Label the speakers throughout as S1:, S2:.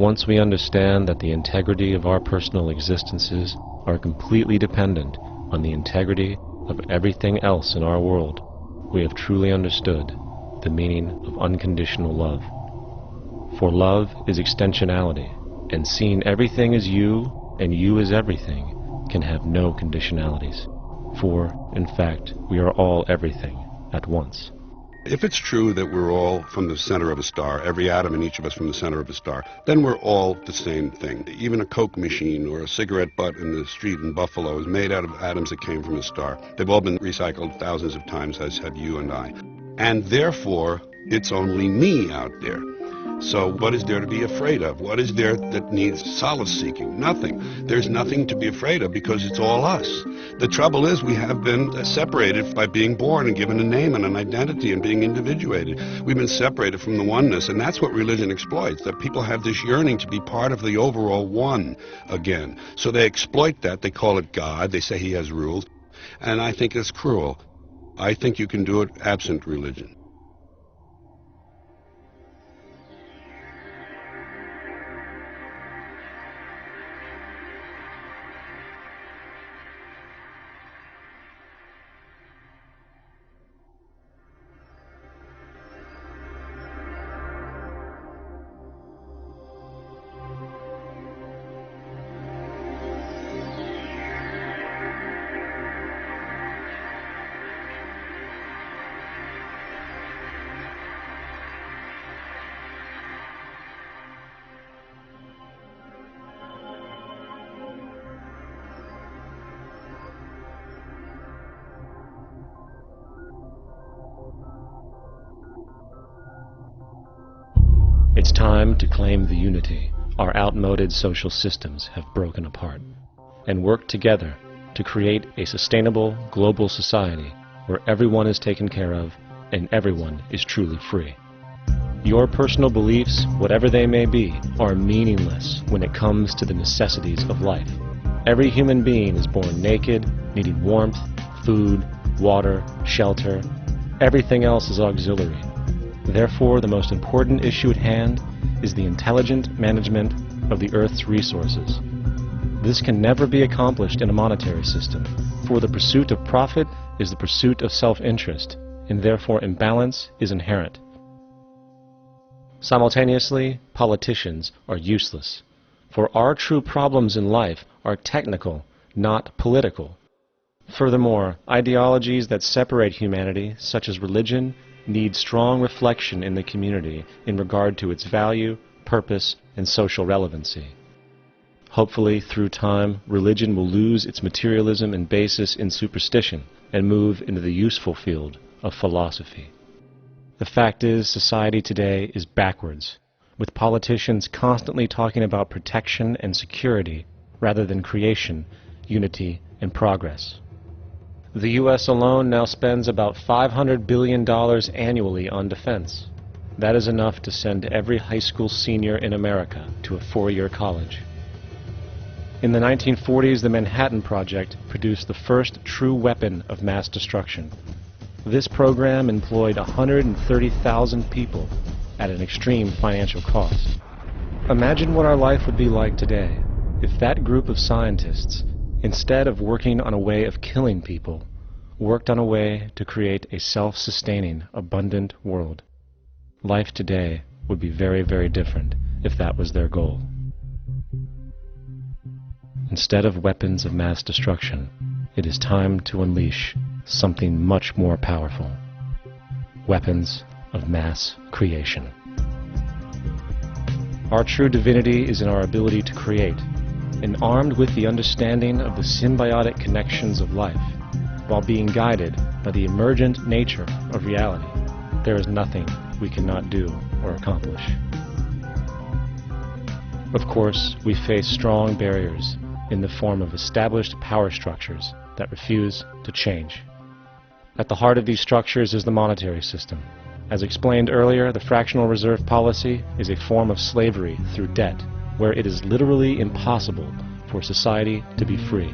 S1: Once we understand that the integrity of our personal existences are completely dependent on the integrity of everything else in our world, we have truly understood the meaning of unconditional love. For love is extensionality, and seeing everything as you and you as everything can have no conditionalities. For, in fact, we are all everything at once.
S2: If it's true that we're all from the center of a star, every atom in each of us from the center of a star, then we're all the same thing. Even a Coke machine or a cigarette butt in the street in Buffalo is made out of atoms that came from a star. They've all been recycled thousands of times, as have you and I. And therefore, it's only me out there. So what is there to be afraid of? What is there that needs solace-seeking? Nothing. There's nothing to be afraid of because it's all us. The trouble is we have been separated by being born and given a name and an identity and being individuated. We've been separated from the oneness, and that's what religion exploits, that people have this yearning to be part of the overall one again. So they exploit that. They call it God. They say he has rules. And I think it's cruel. I think you can do it absent religion.
S1: It's time to claim the unity our outmoded social systems have broken apart, and work together to create a sustainable global society where everyone is taken care of and everyone is truly free. Your personal beliefs, whatever they may be, are meaningless when it comes to the necessities of life. Every human being is born naked, needing warmth, food, water, shelter. Everything else is auxiliary. Therefore, the most important issue at hand is the intelligent management of the Earth's resources. This can never be accomplished in a monetary system, for the pursuit of profit is the pursuit of self-interest, and therefore imbalance is inherent. Simultaneously, politicians are useless, for our true problems in life are technical, not political. Furthermore, ideologies that separate humanity, such as religion, need strong reflection in the community in regard to its value, purpose, and social relevancy. Hopefully, through time, religion will lose its materialism and basis in superstition and move into the useful field of philosophy. The fact is, society today is backwards, with politicians constantly talking about protection and security rather than creation, unity, and progress. The U.S. alone now spends about $500 billion annually on defense. That is enough to send every high school senior in America to a 4-year college. In the 1940s, the Manhattan Project produced the first true weapon of mass destruction. This program employed 130,000 people at an extreme financial cost. Imagine what our life would be like today if that group of scientists, instead of working on a way of killing people, worked on a way to create a self-sustaining, abundant world. Life today would be very, very different if that was their goal. Instead of weapons of mass destruction, it is time to unleash something much more powerful. Weapons of mass creation. Our true divinity is in our ability to create, and armed with the understanding of the symbiotic connections of life, while being guided by the emergent nature of reality, there is nothing we cannot do or accomplish. Of course, we face strong barriers in the form of established power structures that refuse to change. At the heart of these structures is the monetary system. As explained earlier, the fractional reserve policy is a form of slavery through debt, where it is literally impossible for society to be free.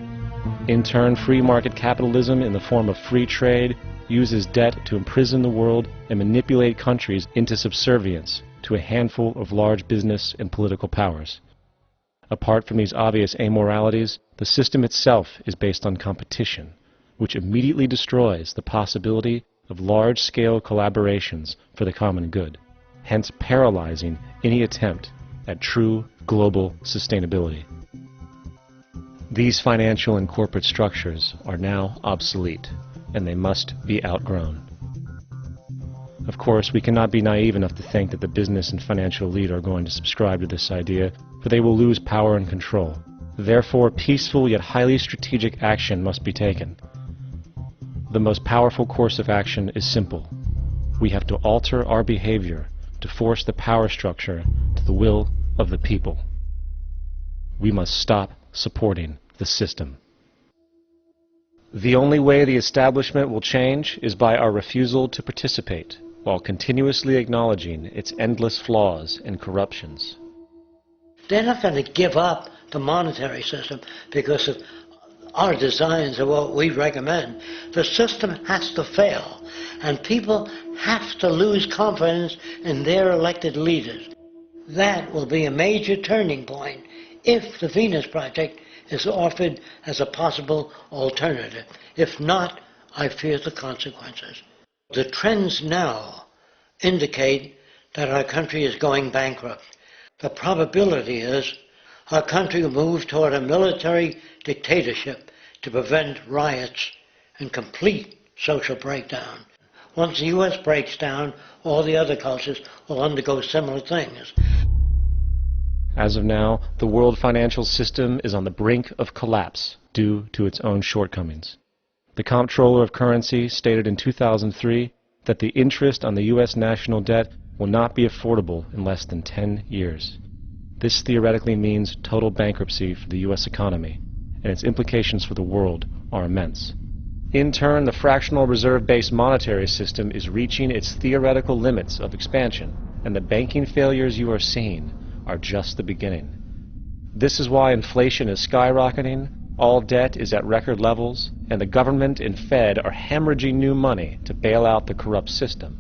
S1: In turn, free market capitalism in the form of free trade uses debt to imprison the world and manipulate countries into subservience to a handful of large business and political powers. Apart from these obvious amoralities, the system itself is based on competition, which immediately destroys the possibility of large-scale collaborations for the common good, hence paralyzing any attempt at true global sustainability. These financial and corporate structures are now obsolete, and they must be outgrown. Of course, we cannot be naive enough to think that the business and financial elite are going to subscribe to this idea, for they will lose power and control. Therefore, peaceful yet highly strategic action must be taken. The most powerful course of action is simple. We have to alter our behavior to force the power structure to the will of the people. We must stop supporting the system. The only way the establishment will change is by our refusal to participate, while continuously acknowledging its endless flaws and corruptions.
S3: They're not going to give up the monetary system because of our designs of what we recommend. The system has to fail, and people have to lose confidence in their elected leaders. That will be a major turning point if the Venus Project is offered as a possible alternative. If not, I fear the consequences. The trends now indicate that our country is going bankrupt. The probability is our country will move toward a military dictatorship to prevent riots and complete social breakdown. Once the U.S. breaks down, all the other cultures will undergo similar things.
S1: As of now, the world financial system is on the brink of collapse due to its own shortcomings. The Comptroller of Currency stated in 2003 that the interest on the U.S. national debt will not be affordable in less than 10 years. This theoretically means total bankruptcy for the U.S. economy, and its implications for the world are immense. In turn, the fractional reserve-based monetary system is reaching its theoretical limits of expansion, and the banking failures you are seeing are just the beginning. This is why inflation is skyrocketing, all debt is at record levels, and the government and Fed are hemorrhaging new money to bail out the corrupt system.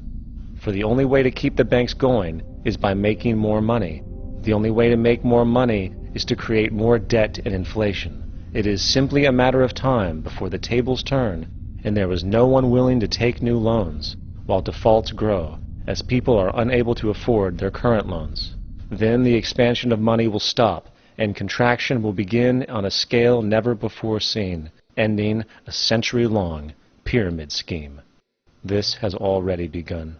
S1: For the only way to keep the banks going is by making more money. The only way to make more money is to create more debt and inflation. It is simply a matter of time before the tables turn, and there is no one willing to take new loans, while defaults grow, as people are unable to afford their current loans. Then the expansion of money will stop, and contraction will begin on a scale never before seen, ending a century-long pyramid scheme. This has already begun.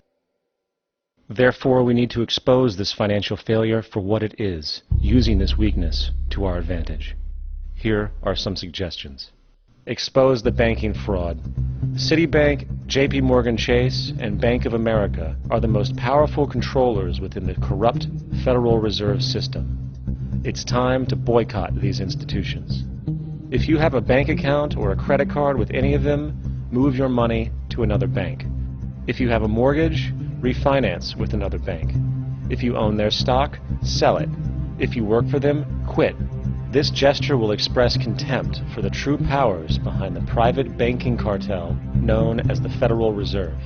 S1: Therefore, we need to expose this financial failure for what it is, using this weakness to our advantage. Here are some suggestions. Expose the banking fraud. Citibank, JP Morgan Chase, and Bank of America are the most powerful controllers within the corrupt Federal Reserve System. It's time to boycott these institutions. If you have a bank account or a credit card with any of them, move your money to another bank. If you have a mortgage, refinance with another bank. If you own their stock, sell it. If you work for them, quit. This gesture will express contempt for the true powers behind the private banking cartel known as the Federal Reserve,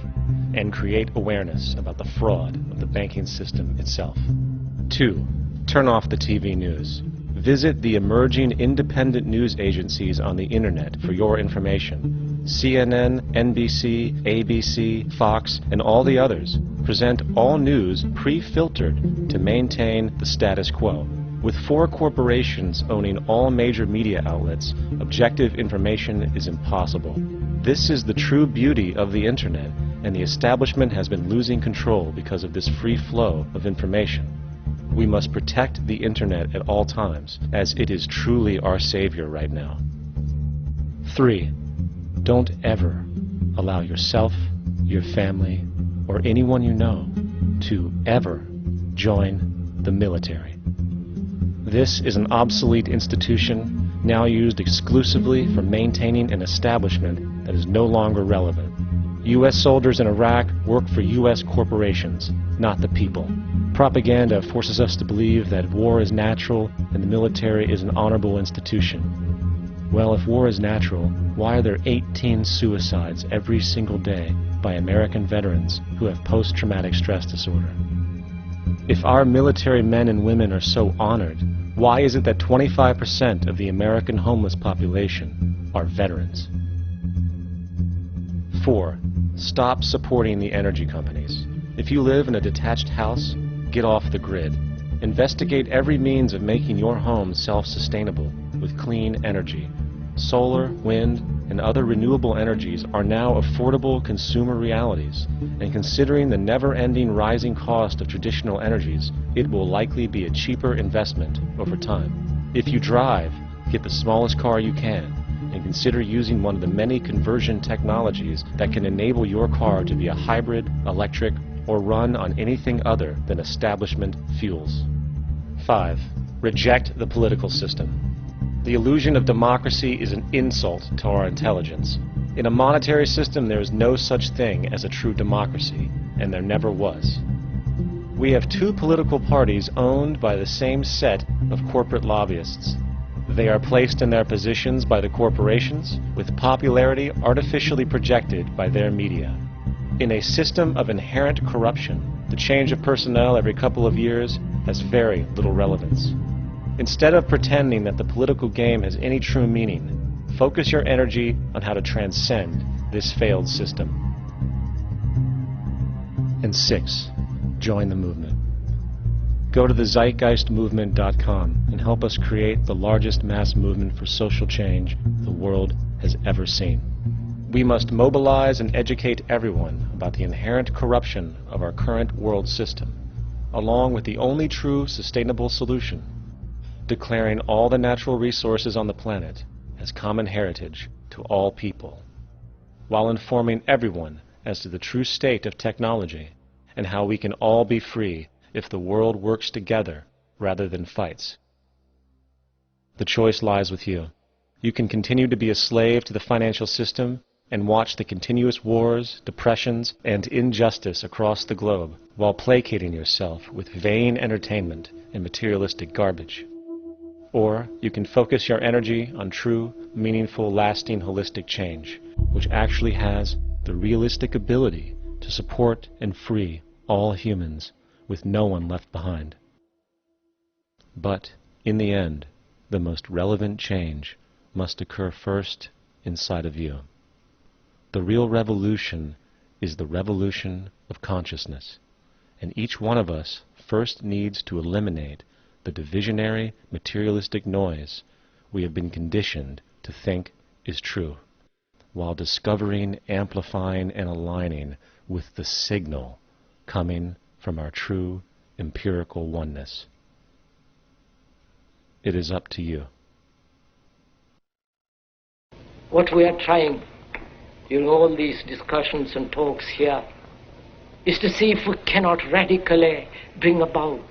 S1: and create awareness about the fraud of the banking system itself. 2. Turn off the TV news. Visit the emerging independent news agencies on the internet for your information. CNN, NBC, ABC, Fox, and all the others present all news pre-filtered to maintain the status quo. With 4 corporations owning all major media outlets, objective information is impossible. This is the true beauty of the internet, and the establishment has been losing control because of this free flow of information. We must protect the internet at all times, as it is truly our savior right now. 3. Don't ever allow yourself, your family, or anyone you know to ever join the military. This is an obsolete institution now used exclusively for maintaining an establishment that is no longer relevant. U.S. soldiers in Iraq work for U.S. corporations, not the people. Propaganda forces us to believe that war is natural and the military is an honorable institution. Well, if war is natural, why are there 18 suicides every single day by American veterans who have post-traumatic stress disorder? If our military men and women are so honored, why is it that 25% of the American homeless population are veterans? 4. Stop supporting the energy companies. If you live in a detached house, get off the grid. Investigate every means of making your home self-sustainable with clean energy. Solar, wind, and other renewable energies are now affordable consumer realities, and considering the never-ending rising cost of traditional energies, it will likely be a cheaper investment over time. If you drive, get the smallest car you can, and consider using one of the many conversion technologies that can enable your car to be a hybrid, electric, or run on anything other than establishment fuels. 5. Reject the political system. The illusion of democracy is an insult to our intelligence. In a monetary system, there is no such thing as a true democracy, and there never was. We have two political parties owned by the same set of corporate lobbyists. They are placed in their positions by the corporations, with popularity artificially projected by their media. In a system of inherent corruption, the change of personnel every couple of years has very little relevance. Instead of pretending that the political game has any true meaning, focus your energy on how to transcend this failed system. And 6. Join the movement. Go to the zeitgeistmovement.com and help us create the largest mass movement for social change the world has ever seen. We must mobilize and educate everyone about the inherent corruption of our current world system, along with the only true sustainable solution, declaring all the natural resources on the planet as common heritage to all people, while informing everyone as to the true state of technology and how we can all be free if the world works together rather than fights. The choice lies with you. You can continue to be a slave to the financial system and watch the continuous wars, depressions, and injustice across the globe while placating yourself with vain entertainment and materialistic garbage. Or you can focus your energy on true, meaningful, lasting, holistic change, which actually has the realistic ability to support and free all humans with no one left behind. But, in the end, the most relevant change must occur first inside of you. The real revolution is the revolution of consciousness, and each one of us first needs to eliminate the divisionary, materialistic noise we have been conditioned to think is true, while discovering, amplifying, and aligning with the signal coming from our true empirical oneness. It is up to you.
S4: What we are trying in all these discussions and talks here is to see if we cannot radically bring about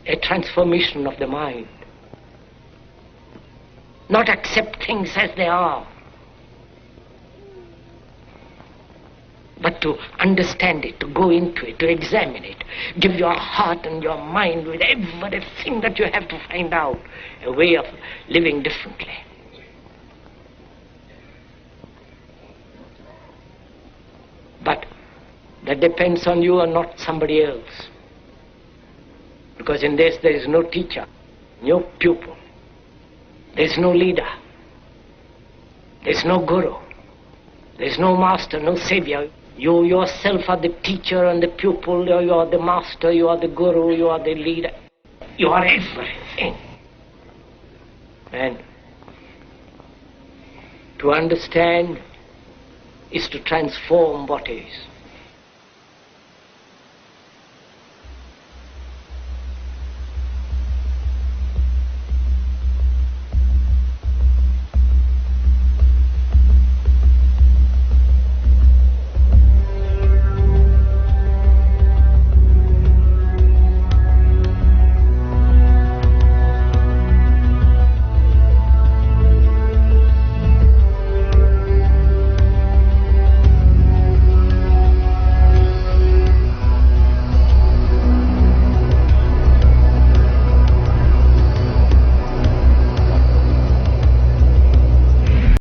S4: a transformation of the mind. Not accept things as they are, but to understand it, to go into it, to examine it. Give your heart and your mind with everything that you have to find out a way of living differently. But that depends on you and not somebody else. Because in this there is no teacher, no pupil, there is no leader, there is no guru, there is no master, no savior. You yourself are the teacher and the pupil, you are the master, you are the guru, you are the leader. You are everything. And to understand is to transform what is.